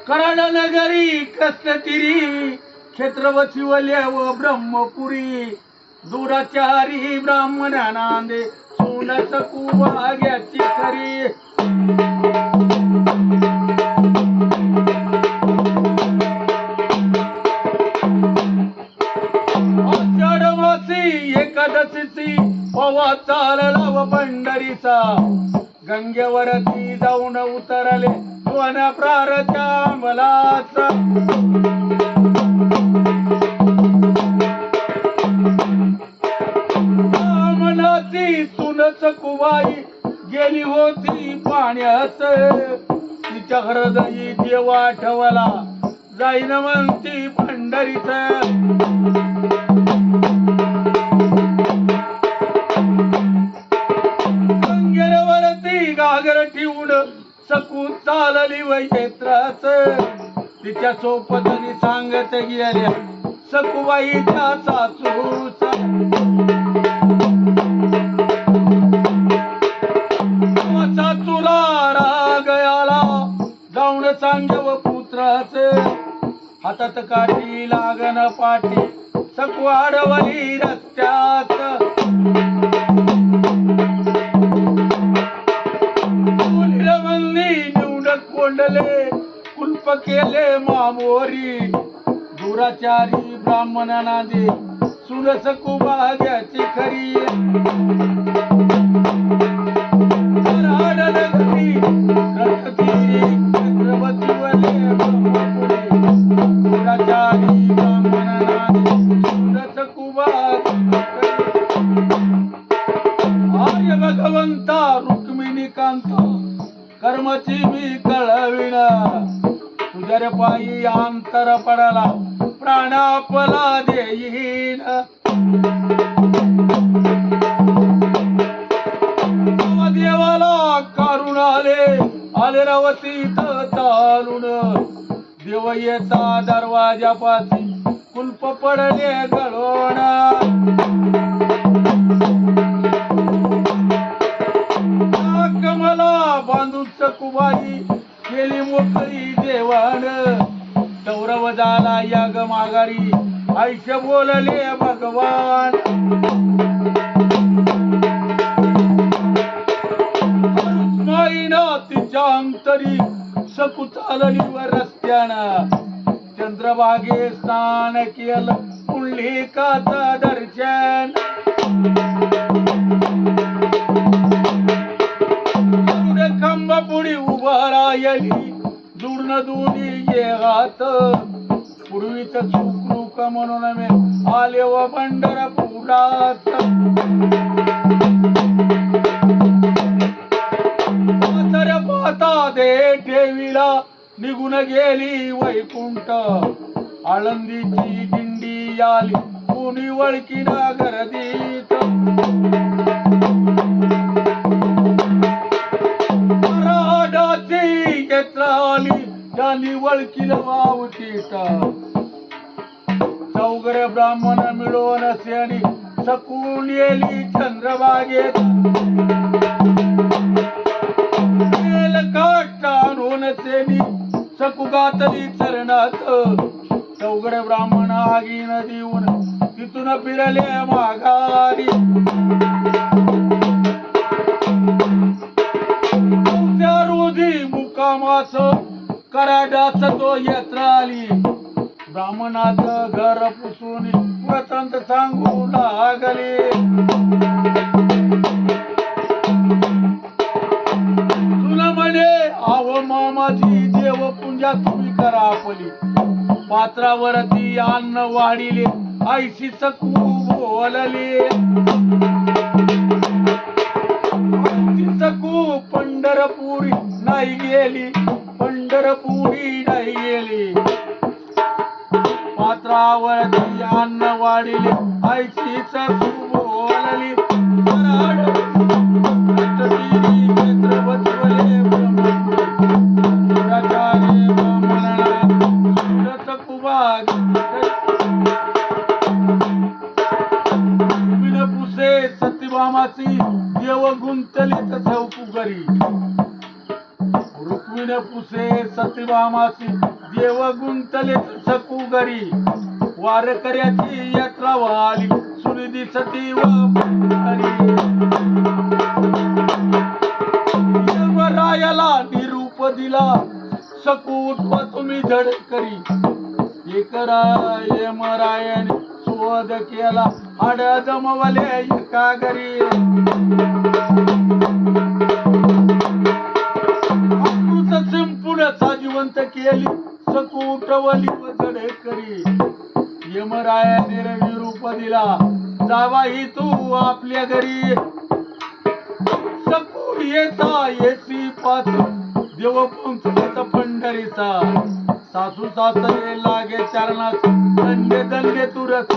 कराड नगरी कृष्णतीरी क्षेत्र वशिवल्या व ब्रह्मपुरी दुराचारी ब्राह्मणा नांदे सोनच कुवाग्याची खरी आषाढमासी एकादशीची पवा चालला व पंढरीचा गंगेवरती जाऊन उतरले दोन प्रारच्या अंबलाचा मनाची सुनच कुवाई गेली होती पाण्यात तिच्या हृदयी देव आठवला जाईन म्हणती पंढरीच गंगेवरती गागर ठेवून सकून चालली वैत्राच तिच्या सोपतनी सांगत गेल्या सकुबाईच्या सासूचा सासूला राग आला जाऊन सांगव पुत्राच हातात काठी लागन पाठी सकू अडवली रस्त्यात कोंडले कुल्प केले मामोरी दुराचारी ब्राह्मणांना दे सुरस कुभाग्याची खरी कराड नगरी कृष्णतीरी छत्रपती वले ब्रह्मपुरी दुराचारी ब्राह्मणांना दे सुरस कुभाग्याची आर्य भगवंता रुक्मिणी कांता कर्मची मी कळविण तुझ्या पायी अंतर पडला प्राण आपला देईन देवाला कारुण आले रवतीत चालून देव येता दरवाजापाशी कुल्प पडले गळोण कमला बांधून सकुबाई केली मोकळी देवान गौरव झाला याग माघारी आयुष्य बोलले भगवान माईना तिच्या अंतरी सकू चालली व रस्त्यानं चंद्रभागे स्नान केलं पुंडलिकाचं दर्शन खंब पुढी उभा राहिली दुर्न दोन्ही येत पूर्वीच सुखरूक म्हणून मी आले व पंढरपुरात पाता दे ठेवीला निघून गेली वैकुंठ आळंदीची दिंडी आली कोणी वळकीना गर्दीत वळकील वावतीत चौघरे ब्राह्मण मिळून असे सकून येली चंद्रभागेत काष्टानून सेनी सकू गातली चरणात चौघरे ब्राह्मण आगीन देऊन तिथून फिरले माघारी त्या रोजी मुकामास कराडाच तो यात्रा आली ब्राह्मणाचं घर पुसून प्रतंत सांगू लागले तुला म्हणे आव मामाची देव पूजा तुम्ही करा आपली पात्रावरती अन्न वाढिले आईशी सकू बोलले सकू पंढरपुरी नाही गेली पंढरपुरी नाही गेली पात्रावरती अन्न वाढिले आईची सकू बोलली कराड कृष्णतीरी छत्रपती वले ब्रह्मपुरी दुराचारी ब्राह्मणांना सुरस कुभाग्याची पुसे सत्यभामाची देव गुंतले चौकू करी रुक्मिणी पुसे सतीभामासी देव गुंतले सकू घरी वारकऱ्याची यात्रा वाली सुनिधी सती व यमरायाला निरूप दिला सकूट व तुम्ही धड करी एक यमरायाने शोध केला हाड जमवले एका घरी अमृत संपूर्ण साजिवंत केली सकूटवली व धड करी यमरायाने निरूप दिला जावा ही तू आपल्या घरी सकू येता येसी पाच देव पंचाचा पंढरीचा सासू सासरे लागे चरणात दंडे दंडे तुरस